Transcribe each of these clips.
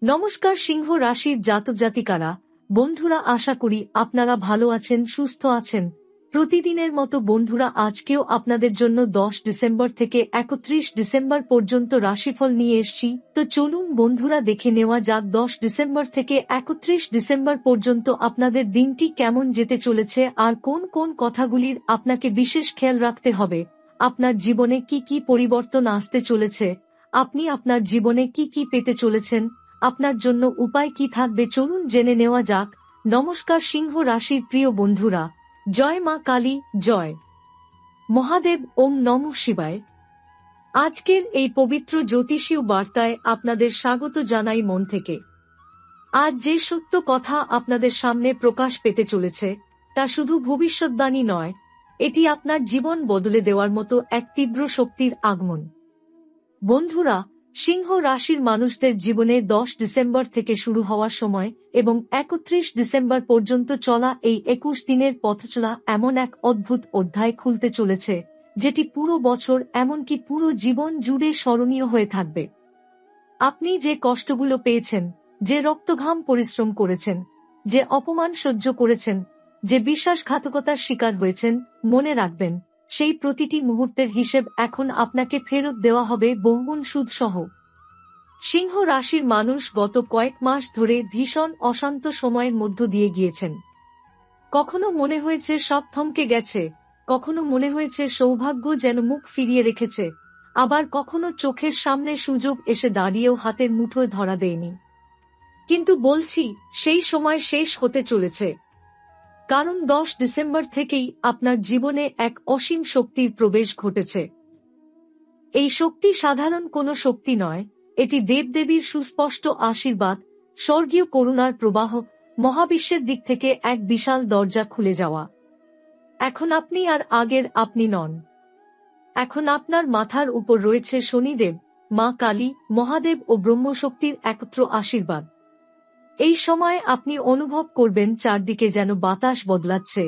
নমস্কার সিংহ রাশির জাতক জাতিকারা, বন্ধুরা, আশা করি আপনারা ভালো আছেন, সুস্থ আছেন। প্রতিদিনের মতো বন্ধুরা, আজকেও আপনাদের জন্য 10 ডিসেম্বর থেকে 31 ডিসেম্বর পর্যন্ত রাশিফল নিয়ে এসেছি। তো চলুন বন্ধুরা, দেখে নেওয়া যাক 10 ডিসেম্বর থেকে 31 ডিসেম্বর পর্যন্ত আপনাদের দিনটি কেমন যেতে চলেছে আর কোন কোন কথাগুলির আপনাকে বিশেষ খেয়াল রাখতে হবে। আপনার জীবনে কি কি পরিবর্তন আসতে চলেছে, আপনি আপনার জীবনে কি কি পেতে চলেছেন, আপনার জন্য উপায় কি থাকবে, চলুন জেনে নেওয়া যাক। নমস্কার সিংহ রাশির প্রিয় বন্ধুরা, জয় মা কালী, জয় মহাদেব, ওম নমঃ শিবায়। আজকের এই পবিত্র জ্যোতিষীয় বার্তায় আপনাদের স্বাগত জানাই মন থেকে। আজ যে সত্য কথা আপনাদের সামনে প্রকাশ পেতে চলেছে তা শুধু ভবিষ্যদ্বাণী নয়, এটি আপনার জীবন বদলে দেওয়ার মতো এক তীব্র শক্তির আগমন। বন্ধুরা, সিংহ রাশির মানুষদের জীবনে 10 ডিসেম্বর থেকে শুরু হওয়ার সময় এবং 31 ডিসেম্বর পর্যন্ত চলা এই 21 দিনের পথচলা এমন এক অদ্ভুত অধ্যায় খুলতে চলেছে, যেটি পুরো বছর এমনকি পুরো জীবন জুড়ে স্মরণীয় হয়ে থাকবে। আপনি যে কষ্টগুলো পেয়েছেন, যে রক্তঘাম পরিশ্রম করেছেন, যে অপমান সহ্য করেছেন, যে বিশ্বাসঘাতকতার শিকার হয়েছেন, মনে রাখবেন, সেই প্রতিটি মুহূর্তের হিসেব এখন আপনাকে ফেরত দেওয়া হবে বহুগুণ সুদসহ। সিংহ রাশির মানুষ গত কয়েক মাস ধরে ভীষণ অশান্ত সময়ের মধ্য দিয়ে গিয়েছেন। কখনো মনে হয়েছে সব থমকে গেছে, কখনো মনে হয়েছে সৌভাগ্য যেন মুখ ফিরিয়ে রেখেছে, আবার কখনো চোখের সামনে সুযোগ এসে দাঁড়িয়েও হাতের মুঠোয় ধরা দেয়নি। কিন্তু বলছি, সেই সময় শেষ হতে চলেছে। কারণ 10 ডিসেম্বর থেকেই আপনার জীবনে এক অসীম শক্তির প্রবেশ ঘটেছে। এই শক্তি সাধারণ কোনো শক্তি নয়, এটি দেবদেবীর সুস্পষ্ট আশীর্বাদ, স্বর্গীয় করুণার প্রবাহ, মহাবিশ্বের দিক থেকে এক বিশাল দরজা খুলে যাওয়া। এখন আপনি আর আগের আপনি নন। এখন আপনার মাথার উপর রয়েছে শনিদেব, মা কালী, মহাদেব ও ব্রহ্মশক্তির একত্র আশীর্বাদ। এই সময় আপনি অনুভব করবেন চারদিকে যেন বাতাস বদলাচ্ছে,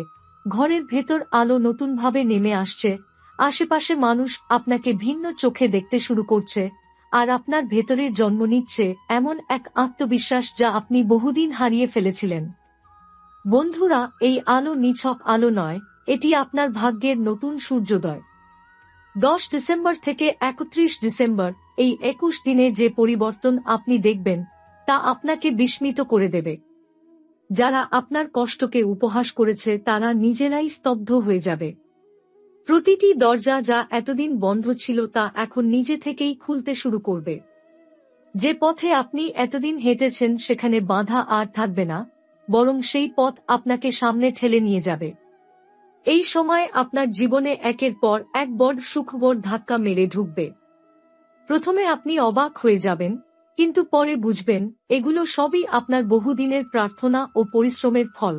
ঘরের ভেতর আলো নতুনভাবে নেমে আসছে, আশেপাশে মানুষ আপনাকে ভিন্ন চোখে দেখতে শুরু করছে, আর আপনার ভেতরে জন্ম নিচ্ছে এমন এক আত্মবিশ্বাস যা আপনি বহুদিন হারিয়ে ফেলেছিলেন। বন্ধুরা, এই আলো নিছক আলো নয়, এটি আপনার ভাগ্যের নতুন সূর্যোদয়। 10 ডিসেম্বর থেকে 31 ডিসেম্বর, এই 21 দিনে যে পরিবর্তন আপনি দেখবেন তা আপনাকে বিস্মিত করে দেবে। যারা আপনার কষ্টকে উপহাস করেছে তারা নিজেরাই স্তব্ধ হয়ে যাবে। প্রতিটি দরজা যা এতদিন বন্ধ ছিল তা এখন নিজে থেকেই খুলতে শুরু করবে। যে পথে আপনি এতদিন হেঁটেছেন সেখানে বাধা আর থাকবে না, বরং সেই পথ আপনাকে সামনে ঠেলে নিয়ে যাবে। এই সময় আপনার জীবনে একের পর এক বড় সুখবর ধাক্কা মেরে ঢুকবে। প্রথমে আপনি অবাক হয়ে যাবেন, কিন্তু পরে বুঝবেন এগুলো সবই আপনার বহুদিনের প্রার্থনা ও পরিশ্রমের ফল।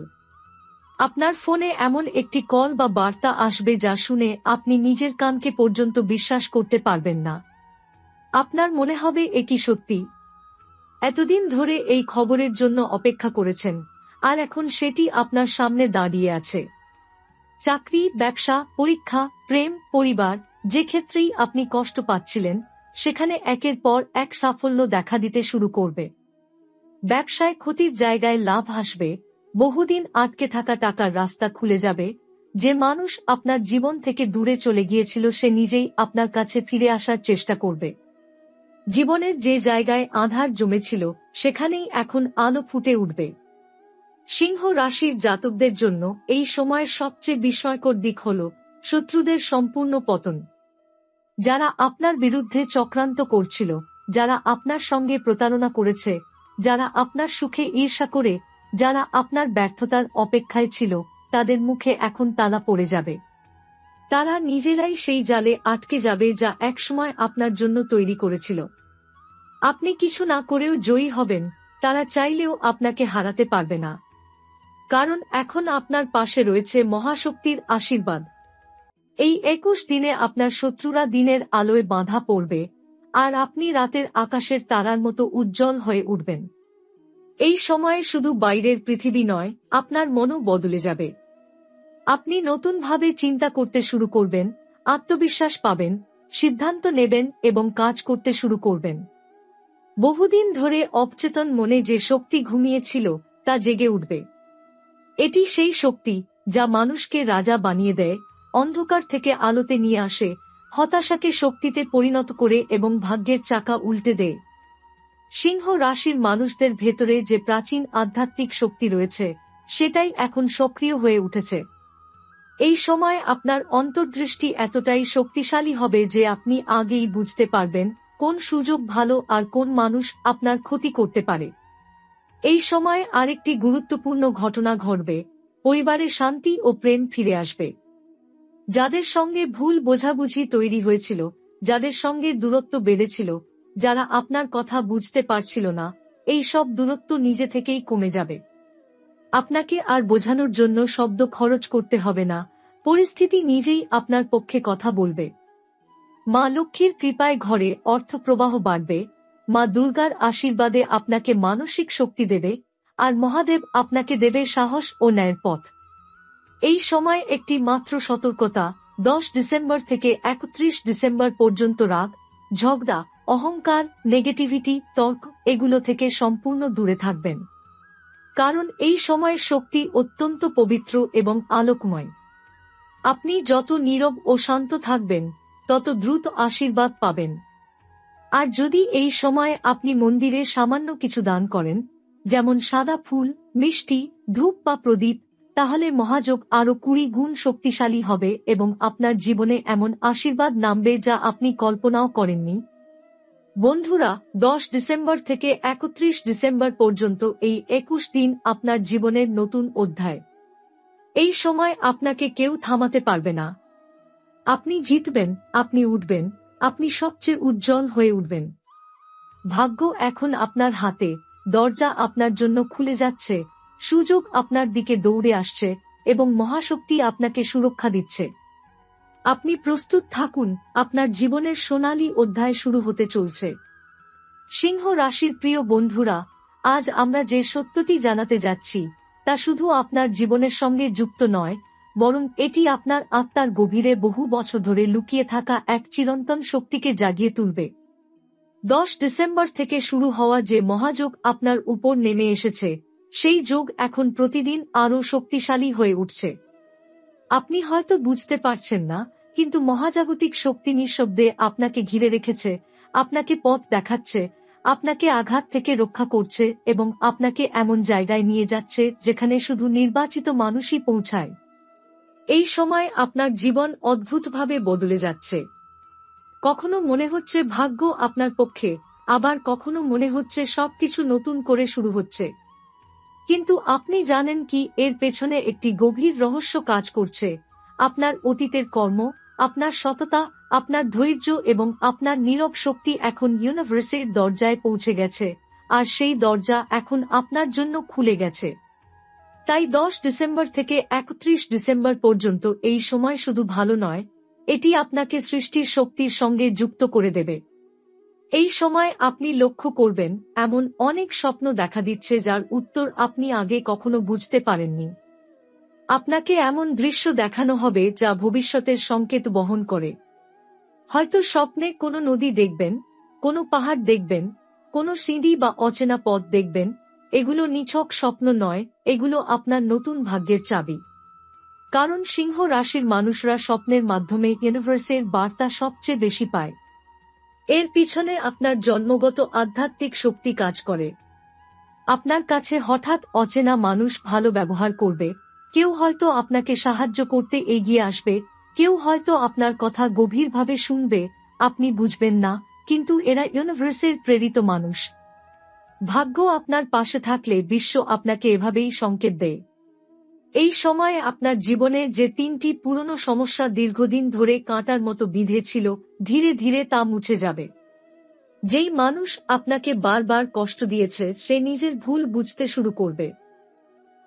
আপনার ফোনে এমন একটি কল বা বার্তা আসবে যা শুনে আপনি নিজের কানকে পর্যন্ত বিশ্বাস করতে পারবেন না। আপনার মনে হবে এ কি সত্যি? এতদিন ধরে এই খবরের জন্য অপেক্ষা করেছেন, আর এখন সেটি আপনার সামনে দাঁড়িয়ে আছে। চাকরি, ব্যবসা, পরীক্ষা, প্রেম, পরিবার, যে ক্ষেত্রেই আপনি কষ্ট পাচ্ছিলেন সেখানে একের পর এক সাফল্য দেখা দিতে শুরু করবে। ব্যবসায় ক্ষতির জায়গায় লাভ আসবে, বহুদিন আটকে থাকা টাকার রাস্তা খুলে যাবে, যে মানুষ আপনার জীবন থেকে দূরে চলে গিয়েছিল সে নিজেই আপনার কাছে ফিরে আসার চেষ্টা করবে। জীবনের যে জায়গায় আঁধার জমেছিল সেখানেই এখন আলো ফুটে উঠবে। সিংহ রাশির জাতকদের জন্য এই সময়ের সবচেয়ে বিস্ময়কর দিক হল শত্রুদের সম্পূর্ণ পতন। যারা আপনার বিরুদ্ধে চক্রান্ত করছিল, যারা আপনার সঙ্গে প্রতারণা করেছে, যারা আপনার সুখে ঈর্ষা করে, যারা আপনার ব্যর্থতার অপেক্ষায় ছিল, তাদের মুখে এখন তালা পড়ে যাবে। তারা নিজেরাই সেই জালে আটকে যাবে যা একসময় আপনার জন্য তৈরি করেছিল। আপনি কিছু না করেও জয়ী হবেন, তারা চাইলেও আপনাকে হারাতে পারবে না। কারণ এখন আপনার পাশে রয়েছে মহাশক্তির আশীর্বাদ। এই 21 দিনে আপনার শত্রুরা দিনের আলোয় বাঁধা পড়বে, আর আপনি রাতের আকাশের তারার মতো উজ্জ্বল হয়ে উঠবেন। এই সময়ে শুধু বাইরের পৃথিবী নয়, আপনার মনও বদলে যাবে। আপনি নতুনভাবে চিন্তা করতে শুরু করবেন, আত্মবিশ্বাস পাবেন, সিদ্ধান্ত নেবেন এবং কাজ করতে শুরু করবেন। বহুদিন ধরে অবচেতন মনে যে শক্তি ঘুমিয়েছিল তা জেগে উঠবে। এটি সেই শক্তি যা মানুষকে রাজা বানিয়ে দেয়, অন্ধকার থেকে আলোতে নিয়ে আসে, হতাশাকে শক্তিতে পরিণত করে এবং ভাগ্যের চাকা উল্টে দেয়। সিংহ রাশির মানুষদের ভেতরে যে প্রাচীন আধ্যাত্মিক শক্তি রয়েছে সেটাই এখন সক্রিয় হয়ে উঠেছে। এই সময় আপনার অন্তর্দৃষ্টি এতটাই শক্তিশালী হবে যে আপনি আগেই বুঝতে পারবেন কোন সুযোগ ভালো আর কোন মানুষ আপনার ক্ষতি করতে পারে। এই সময় আরেকটি গুরুত্বপূর্ণ ঘটনা ঘটবে, পরিবারে শান্তি ও প্রেম ফিরে আসবে। যাদের সঙ্গে ভুল বোঝাবুঝি তৈরি হয়েছিল, যাদের সঙ্গে দূরত্ব বেড়েছিল, যারা আপনার কথা বুঝতে পারছিল না, এই সব দূরত্ব নিজে থেকেই কমে যাবে। আপনাকে আর বোঝানোর জন্য শব্দ খরচ করতে হবে না, পরিস্থিতি নিজেই আপনার পক্ষে কথা বলবে। মা লক্ষ্মীর কৃপায় ঘরে অর্থপ্রবাহ বাড়বে, মা দুর্গার আশীর্বাদে আপনাকে মানসিক শক্তি দেবে, আর মহাদেব আপনাকে দেবে সাহস ও ন্যায়ের পথ। এই সময় একটি মাত্র সতর্কতা, 10 ডিসেম্বর থেকে 31 ডিসেম্বর পর্যন্ত রাগ, ঝগড়া, অহংকার, নেগেটিভিটি, তর্ক এগুলো থেকে সম্পূর্ণ দূরে থাকবেন। কারণ এই সময়ের শক্তি অত্যন্ত পবিত্র এবং আলোকময়। আপনি যত নীরব ও শান্ত থাকবেন তত দ্রুত আশীর্বাদ পাবেন। আর যদি এই সময় আপনি মন্দিরে সামান্য কিছু দান করেন, যেমন সাদা ফুল, মিষ্টি, ধূপ বা প্রদীপ, তাহলে মহাযোগ আরো 20 গুণ শক্তিশালী হবে এবং আপনার জীবনে এমন আশীর্বাদ নামবে যা আপনি কল্পনাও করেননি। বন্ধুরা, 10 ডিসেম্বর থেকে 31 ডিসেম্বর পর্যন্ত এই 21 দিন আপনার জীবনের নতুন অধ্যায়। এই সময় আপনাকে কেউ থামাতে পারবে না। আপনি জিতবেন, আপনি উঠবেন, আপনি সবচেয়ে উজ্জ্বল হয়ে উঠবেন। ভাগ্য এখন আপনার হাতে, দরজা আপনার জন্য খুলে যাচ্ছে, সুযোগ আপনার দিকে দৌড়ে আসছে এবং মহাশক্তি আপনাকে সুরক্ষা দিচ্ছে। আপনি প্রস্তুত থাকুন, আপনার জীবনের সোনালী অধ্যায় শুরু হতে চলছে। সিংহ রাশির প্রিয় বন্ধুরা, আজ আমরা যে সত্যটি জানাতে যাচ্ছি তা শুধু আপনার জীবনের সঙ্গে যুক্ত নয়, বরং এটি আপনার আত্মার গভীরে বহু বছর ধরে লুকিয়ে থাকা এক চিরন্তন শক্তিকে জাগিয়ে তুলবে। 10 ডিসেম্বর থেকে শুরু হওয়া যে মহাযোগ আপনার উপর নেমে এসেছে, সেই যোগ এখন প্রতিদিন আরও শক্তিশালী হয়ে উঠছে। আপনি হয়তো বুঝতে পারছেন না, কিন্তু মহাজাগতিক শক্তি নিঃশব্দে আপনাকে ঘিরে রেখেছে, আপনাকে পথ দেখাচ্ছে, আপনাকে আঘাত থেকে রক্ষা করছে এবং আপনাকে এমন জায়গায় নিয়ে যাচ্ছে যেখানে শুধু নির্বাচিত মানুষই পৌঁছায়। এই সময় আপনার জীবন অদ্ভুতভাবে বদলে যাচ্ছে। কখনো মনে হচ্ছে ভাগ্য আপনার পক্ষে, আবার কখনো মনে হচ্ছে সবকিছু নতুন করে শুরু হচ্ছে। কিন্তু আপনি জানেন কি এর পেছনে একটি গভীর রহস্য কাজ করছে? আপনার অতীতের কর্ম, আপনার সততা, আপনার ধৈর্য এবং আপনার নীরব শক্তি এখন ইউনিভার্সের দরজায় পৌঁছে গেছে, আর সেই দরজা এখন আপনার জন্য খুলে গেছে। তাই 10 ডিসেম্বর থেকে 31 ডিসেম্বর পর্যন্ত এই সময় শুধু ভালো নয়, এটি আপনাকে সৃষ্টির শক্তির সঙ্গে যুক্ত করে দেবে। এই সময় আপনি লক্ষ্য করবেন এমন অনেক স্বপ্ন দেখা দিচ্ছে যার উত্তর আপনি আগে কখনো বুঝতে পারেননি। আপনাকে এমন দৃশ্য দেখানো হবে যা ভবিষ্যতের সংকেত বহন করে। হয়তো স্বপ্নে কোনো নদী দেখবেন, কোনো পাহাড় দেখবেন, কোনো সিঁড়ি বা অচেনা পথ দেখবেন। এগুলো নিছক স্বপ্ন নয়, এগুলো আপনার নতুন ভাগ্যের চাবি। কারণ সিংহ রাশির মানুষরা স্বপ্নের মাধ্যমে ইউনিভার্সের বার্তা সবচেয়ে বেশি পায়। এর পিছনে আপনার জন্মগত আধ্যাত্মিক শক্তি কাজ করে। আপনার কাছে হঠাৎ অচেনা মানুষ ভালো ব্যবহার করবে, কেউ হয়তো আপনাকে সাহায্য করতে এগিয়ে আসবে, কেউ হয়তো আপনার কথা গভীরভাবে শুনবে, আপনি বুঝবেন না, কিন্তু এরা ইউনিভার্সের প্রেরিত মানুষ। ভাগ্য আপনার পাশে থাকলে বিশ্ব আপনাকে এভাবেই সংকেত দেয়। এই সময়ে আপনার জীবনে যে 3টি পুরনো সমস্যা দীর্ঘদিন ধরে কাঁটার মতো বিঁধে ছিল, ধীরে ধীরে তা মুছে যাবে। যেই মানুষ আপনাকে বারবার কষ্ট দিয়েছে সে নিজের ভুল বুঝতে শুরু করবে।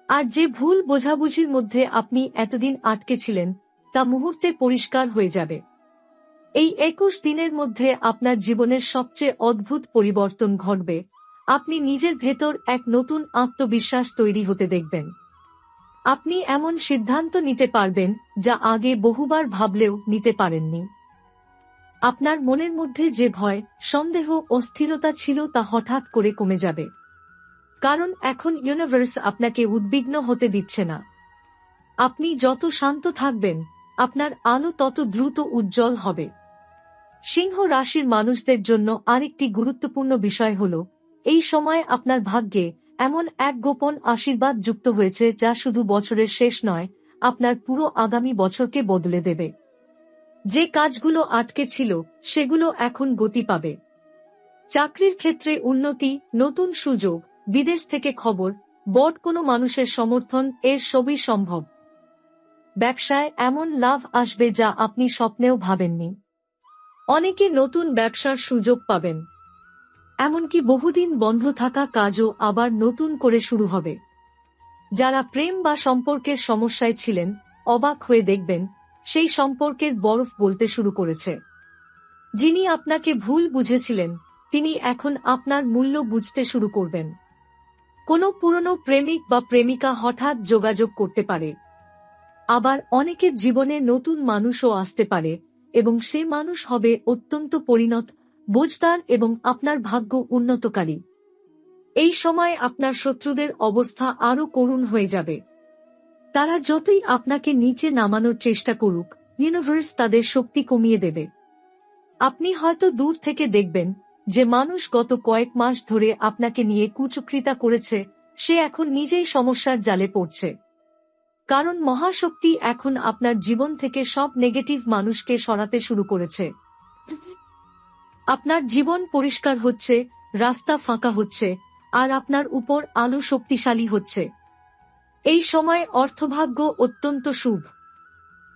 আর যে ভুল বোঝাবুঝির মধ্যে আপনি এতদিন আটকে ছিলেন তা মুহূর্তে পরিষ্কার হয়ে যাবে। এই 21 দিনের মধ্যে আপনার জীবনের সবচেয়ে অদ্ভুত পরিবর্তন ঘটবে। আপনি নিজের ভেতর এক নতুন আত্মবিশ্বাস তৈরি হতে দেখবেন। আপনি এমন সিদ্ধান্ত নিতে পারবেন যা আগে বহুবার ভাবলেও নিতে পারেননি। আপনার মনের মধ্যে যে ভয়, সন্দেহ, অস্থিরতা ছিল তা হঠাৎ করে কমে যাবে। কারণ এখন ইউনিভার্স আপনাকে উদ্বিগ্ন হতে দিচ্ছে না। আপনি যত শান্ত থাকবেন, আপনার আলো তত দ্রুত উজ্জ্বল হবে। সিংহ রাশির মানুষদের জন্য আরেকটি গুরুত্বপূর্ণ বিষয় হল, এই সময় আপনার ভাগ্যে এমন এক গোপন আশীর্বাদ যুক্ত হয়েছে যা শুধু বছরের শেষ নয়, আপনার পুরো আগামী বছরকে বদলে দেবে। যে কাজগুলো আটকে ছিল সেগুলো এখন গতি পাবে। চাকরির ক্ষেত্রে উন্নতি, নতুন সুযোগ, বিদেশ থেকে খবর, বড় কোনো মানুষের সমর্থন, এর সবই সম্ভব। ব্যবসায় এমন লাভ আসবে যা আপনি স্বপ্নেও ভাবেননি। অনেকে নতুন ব্যবসার সুযোগ পাবেন। এমনকি বহুদিন বন্ধ থাকা কাজও আবার নতুন করে শুরু হবে। যারা প্রেম বা সম্পর্কের সমস্যায় ছিলেন, অবাক হয়ে দেখবেন সেই সম্পর্কের বরফ গলতে শুরু করেছে। যিনি আপনাকে ভুল বুঝেছিলেন, তিনি এখন আপনার মূল্য বুঝতে শুরু করবেন। কোনো পুরনো প্রেমিক বা প্রেমিকা হঠাৎ যোগাযোগ করতে পারে। আবার অনেকের জীবনে নতুন মানুষও আসতে পারে, এবং সে মানুষ হবে অত্যন্ত পরিণত, বোঝদার এবং আপনার ভাগ্য উন্নতকারী। এই সময় আপনার শত্রুদের অবস্থা আরও করুণ হয়ে যাবে। তারা যতই আপনাকে নিচে নামানোর চেষ্টা করুক, ইউনিভার্স তাদের শক্তি কমিয়ে দেবে। আপনি হয়তো দূর থেকে দেখবেন যে মানুষ গত কয়েক মাস ধরে আপনাকে নিয়ে কুচক্রিতা করেছে, সে এখন নিজেই সমস্যার জালে পড়ছে। কারণ মহাশক্তি এখন আপনার জীবন থেকে সব নেগেটিভ মানুষকে সরাতে শুরু করেছে। আপনার জীবন পরিষ্কার হচ্ছে, রাস্তা ফাঁকা হচ্ছে, আর আপনার উপর আলো শক্তিশালী হচ্ছে। এই সময় অর্থভাগ্য অত্যন্ত শুভ।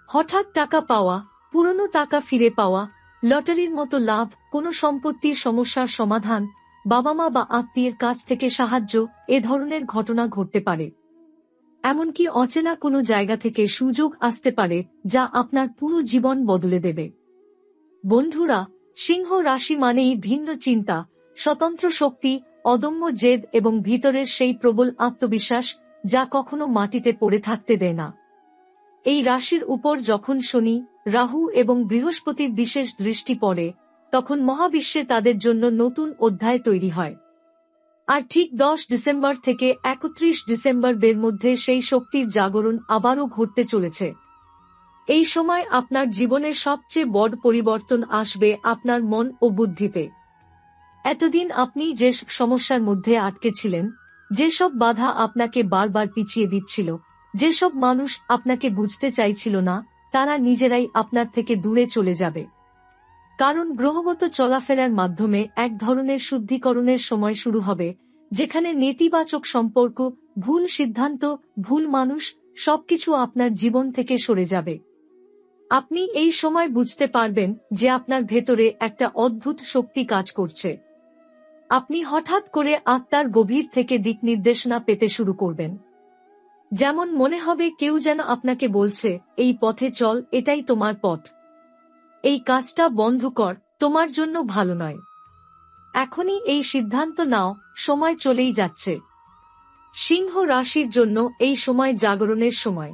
হঠাৎ টাকা পাওয়া, পুরনো টাকা ফিরে পাওয়া, লটারির মতো লাভ, কোনো সম্পত্তির সমস্যার সমাধান, বাবা মা বা আত্মীয়ের কাছ থেকে সাহায্য, এ ধরনের ঘটনা ঘটতে পারে। এমনকি অচেনা কোনো জায়গা থেকে সুযোগ আসতে পারে যা আপনার পুরো জীবন বদলে দেবে। বন্ধুরা, সিংহ রাশি মানেই ভিন্ন চিন্তা, স্বতন্ত্র শক্তি, অদম্য জেদ এবং ভিতরের সেই প্রবল আত্মবিশ্বাস যা কখনো মাটিতে পড়ে থাকতে দেয় না। এই রাশির উপর যখন শনি, রাহু এবং বৃহস্পতির বিশেষ দৃষ্টি পড়ে, তখন মহাবিশ্বে তাদের জন্য নতুন অধ্যায় তৈরি হয়। আর ঠিক 10 ডিসেম্বর থেকে 31 ডিসেম্বর এর মধ্যে সেই শক্তির জাগরণ আবারও ঘটতে চলেছে। এই সময় আপনার জীবনের সবচেয়ে বড় পরিবর্তন আসবে আপনার মন ও বুদ্ধিতে। এতদিন আপনি যে সমস্যার মধ্যে আটকে ছিলেন, যেসব বাধা আপনাকে বারবার পিছিয়ে দিচ্ছিল, যেসব মানুষ আপনাকে বুঝতে চাইছিল না, তারা নিজেরাই আপনার থেকে দূরে চলে যাবে। কারণ গ্রহগত চলাফেরার মাধ্যমে এক ধরনের শুদ্ধিকরণের সময় শুরু হবে, যেখানে নেতিবাচক সম্পর্ক, ভুল সিদ্ধান্ত, ভুল মানুষ সবকিছু আপনার জীবন থেকে সরে যাবে। আপনি এই সময় বুঝতে পারবেন যে আপনার ভেতরে একটা অদ্ভুত শক্তি কাজ করছে। আপনি হঠাৎ করে আত্মার গভীর থেকে দিক নির্দেশনা পেতে শুরু করবেন। যেমন মনে হবে কেউ যেন আপনাকে বলছে, এই পথে চল, এটাই তোমার পথ। এই কাজটা বন্ধ কর, তোমার জন্য ভালো নয়। এখনই এই সিদ্ধান্ত নাও, সময় চলেই যাচ্ছে। সিংহ রাশির জন্য এই সময় জাগরণের সময়।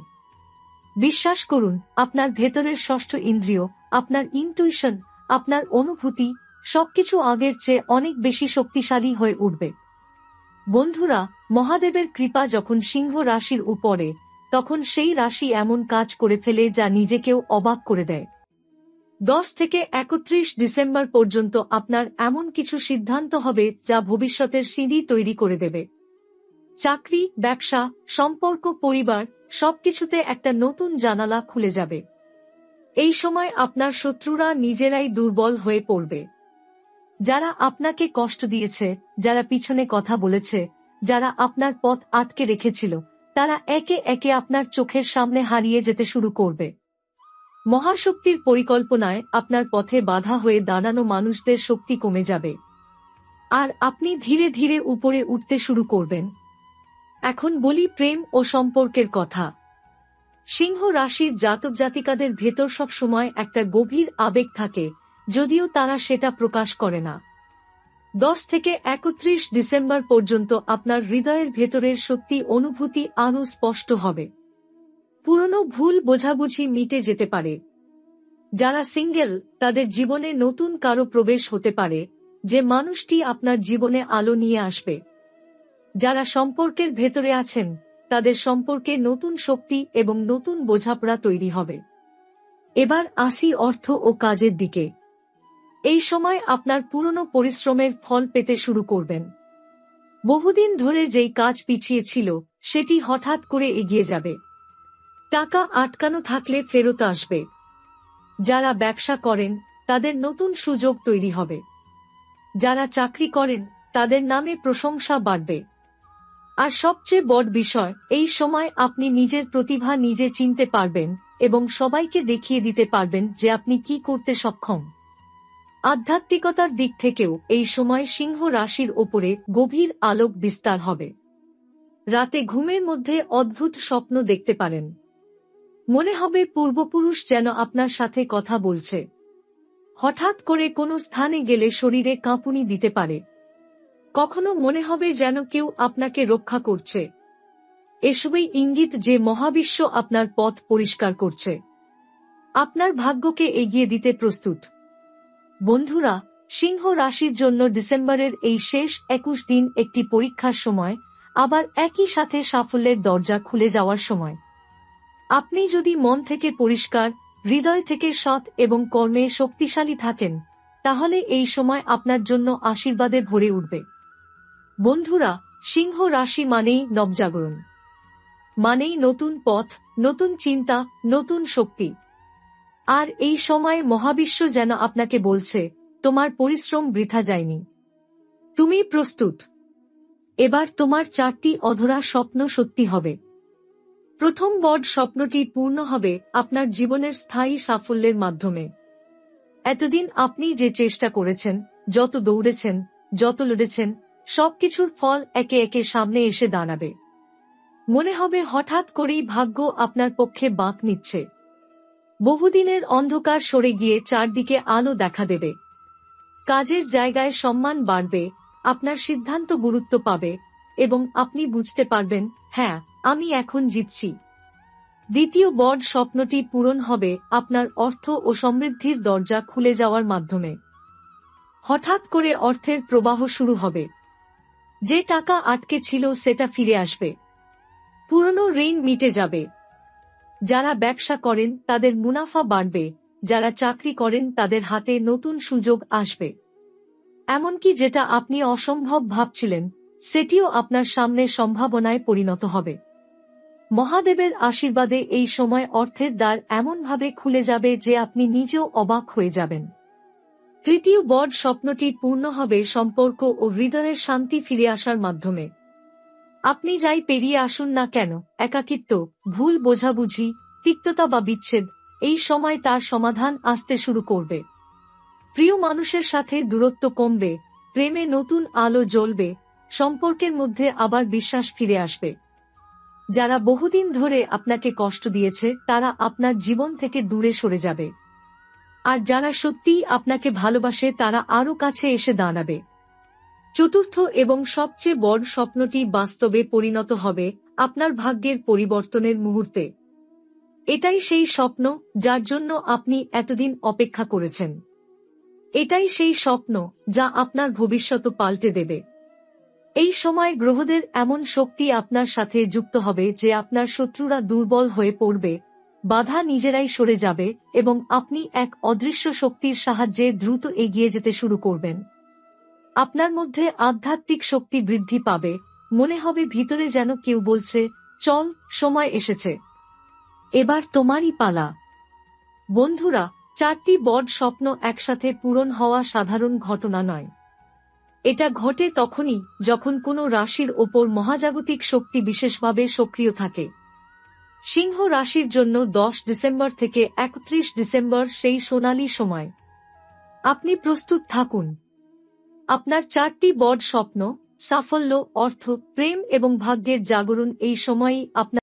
বিশ্বাস করুন, আপনার ভেতরের ষষ্ঠ ইন্দ্রিয়, আপনার ইনটুইশন, আপনার অনুভূতি সবকিছু আগের চেয়ে অনেক বেশি শক্তিশালী হয়ে উঠবে। বন্ধুরা, মহাদেবের কৃপা যখন সিংহ রাশির উপরে, তখন সেই রাশি এমন কাজ করে ফেলে যা নিজেকেও অবাক করে দেয়। 10 থেকে 31 ডিসেম্বর পর্যন্ত আপনার এমন কিছু সিদ্ধান্ত হবে যা ভবিষ্যতের সিঁড়ি তৈরি করে দেবে। চাকরি, ব্যবসা, সম্পর্ক, পরিবার সবকিছুতে একটা নতুন জানালা খুলে যাবে। এই সময় আপনার শত্রুরা নিজেরাই দুর্বল হয়ে পড়বে। যারা আপনাকে কষ্ট দিয়েছে, যারা পিছনে কথা বলেছে, যারা আপনার পথ আটকে রেখেছিল, তারা একে একে আপনার চোখের সামনে হারিয়ে যেতে শুরু করবে। মহাশক্তির পরিকল্পনায় আপনার পথে বাধা হয়ে দাঁড়ানো মানুষদের শক্তি কমে যাবে, আর আপনি ধীরে ধীরে উপরে উঠতে শুরু করবেন। এখন বলি প্রেম ও সম্পর্কের কথা। সিংহ রাশির জাতক জাতিকাদের ভেতর সব সময় একটা গভীর আবেগ থাকে, যদিও তারা সেটা প্রকাশ করে না। 10 থেকে 31 ডিসেম্বর পর্যন্ত আপনার হৃদয়ের ভেতরের সত্যি অনুভূতি আরও স্পষ্ট হবে। পুরনো ভুল বোঝাবুঝি মিটে যেতে পারে। যারা সিঙ্গেল, তাদের জীবনে নতুন কারো প্রবেশ হতে পারে, যে মানুষটি আপনার জীবনে আলো নিয়ে আসবে। যারা সম্পর্কের ভেতরে আছেন, তাদের সম্পর্কে নতুন শক্তি এবং নতুন বোঝাপড়া তৈরি হবে। এবার আসি অর্থ ও কাজের দিকে। এই সময় আপনার পুরনো পরিশ্রমের ফল পেতে শুরু করবেন। বহুদিন ধরে যেই কাজ পিছিয়ে ছিল, সেটি হঠাৎ করে এগিয়ে যাবে। টাকা আটকানো থাকলে ফেরত আসবে। যারা ব্যবসা করেন, তাদের নতুন সুযোগ তৈরি হবে। যারা চাকরি করেন, তাদের নামে প্রশংসা বাড়বে। আর সবচেয়ে বড় বিষয়, এই সময় আপনি নিজের প্রতিভা নিজে চিনতে পারবেন এবং সবাইকে দেখিয়ে দিতে পারবেন যে আপনি কি করতে সক্ষম। আধ্যাত্মিকতার দিক থেকেও এই সময় সিংহ রাশির ওপরে গভীর আলোক বিস্তার হবে। রাতে ঘুমের মধ্যে অদ্ভুত স্বপ্ন দেখতে পারেন। মনে হবে পূর্বপুরুষ যেন আপনার সাথে কথা বলছে। হঠাৎ করে কোনো স্থানে গেলে শরীরে কাঁপুনি দিতে পারে। কখনো মনে হবে যেন কেউ আপনাকে রক্ষা করছে। এসবই ইঙ্গিত যে মহাবিশ্ব আপনার পথ পরিষ্কার করছে, আপনার ভাগ্যকে এগিয়ে দিতে প্রস্তুত। বন্ধুরা, সিংহ রাশির জন্য ডিসেম্বরের এই শেষ 21 দিন একটি পরীক্ষার সময়, আবার একই সাথে সাফল্যের দরজা খুলে যাওয়ার সময়। আপনি যদি মন থেকে পরিষ্কার, হৃদয় থেকে সৎ এবং কর্মে শক্তিশালী থাকেন, তাহলে এই সময় আপনার জন্য আশীর্বাদে ভরে উঠবে। বন্ধুরা, সিংহ রাশি মানেই নবজাগরণ, মানেই নতুন পথ, নতুন চিন্তা, নতুন শক্তি। আর এই সময় মহাবিশ্ব যেন আপনাকে বলছে, তোমার পরিশ্রম বৃথা যায়নি, তুমি প্রস্তুত। এবার তোমার 4টি অধরা স্বপ্ন সত্যি হবে। প্রথম বড় স্বপ্নটি পূর্ণ হবে আপনার জীবনের স্থায়ী সাফল্যের মাধ্যমে। এতদিন আপনি যে চেষ্টা করেছেন, যত দৌড়েছেন, যত লড়েছেন, সবকিছুর ফল একে একে সামনে এসে দাঁড়াবে। মনে হবে হঠাৎ করেই ভাগ্য আপনার পক্ষে বাঁক নিচ্ছে। বহুদিনের অন্ধকার সরে গিয়ে চারদিকে আলো দেখা দেবে। কাজের জায়গায় সম্মান বাড়বে, আপনার সিদ্ধান্ত গুরুত্ব পাবে এবং আপনি বুঝতে পারবেন, হ্যাঁ, আমি এখন জিতছি। দ্বিতীয় বড় স্বপ্নটি পূরণ হবে আপনার অর্থ ও সমৃদ্ধির দরজা খুলে যাওয়ার মাধ্যমে। হঠাৎ করে অর্থের প্রবাহ শুরু হবে। যে টাকা আটকে ছিল সেটা ফিরে আসবে। পুরনো ঋণ মিটে যাবে। যারা ব্যবসা করেন তাদের মুনাফা বাড়বে, যারা চাকরি করেন তাদের হাতে নতুন সুযোগ আসবে। এমনকি যেটা আপনি অসম্ভব ভাবছিলেন, সেটিও আপনার সামনে সম্ভাবনায় পরিণত হবে। মহাদেবের আশীর্বাদে এই সময় অর্থের দ্বার এমনভাবে খুলে যাবে যে আপনি নিজেও অবাক হয়ে যাবেন। তৃতীয় বড় স্বপ্নটি পূর্ণ হবে সম্পর্ক ও হৃদয়ের শান্তি ফিরে আসার মাধ্যমে। আপনি যাই পেরিয়ে আসুন না কেন, একাকিত্ব, ভুল বোঝাবুঝি, তিক্ততা বা বিচ্ছেদ, এই সময় তার সমাধান আসতে শুরু করবে। প্রিয় মানুষের সাথে দূরত্ব কমবে, প্রেমে নতুন আলো জ্বলবে, সম্পর্কের মধ্যে আবার বিশ্বাস ফিরে আসবে। যারা বহুদিন ধরে আপনাকে কষ্ট দিয়েছে তারা আপনার জীবন থেকে দূরে সরে যাবে। আর যারা সত্যিই আপনাকে ভালোবাসে তারা আরও কাছে এসে দাঁড়াবে। চতুর্থ এবং সবচেয়ে বড় স্বপ্নটি বাস্তবে পরিণত হবে আপনার ভাগ্যের পরিবর্তনের মুহূর্তে। এটাই সেই স্বপ্ন যার জন্য আপনি এতদিন অপেক্ষা করেছেন। এটাই সেই স্বপ্ন যা আপনার ভবিষ্যৎ পাল্টে দেবে। এই সময় গ্রহদের এমন শক্তি আপনার সাথে যুক্ত হবে যে আপনার শত্রুরা দুর্বল হয়ে পড়বে, বাধা নিজেরাই সরে যাবে এবং আপনি এক অদৃশ্য শক্তির সাহায্যে দ্রুত এগিয়ে যেতে শুরু করবেন। আপনার মধ্যে আধ্যাত্মিক শক্তি বৃদ্ধি পাবে, মনে হবে ভিতরে যেন কেউ বলছে, চল, সময় এসেছে, এবার তোমারই পালা। বন্ধুরা, 4টি বড় স্বপ্ন একসাথে পূরণ হওয়া সাধারণ ঘটনা নয়। এটা ঘটে তখনই যখন কোনো রাশির ওপর মহাজাগতিক শক্তি বিশেষভাবে সক্রিয় থাকে। সিংহ রাশির জন্য 10 ডিসেম্বর থেকে 31 ডিসেম্বর সেই সোনালী সময়। আপনি প্রস্তুত থাকুন। আপনার 4টি বড় স্বপ্ন, সাফল্য, অর্থ, প্রেম এবং ভাগ্যের জাগরণ এই সময়ই আপনার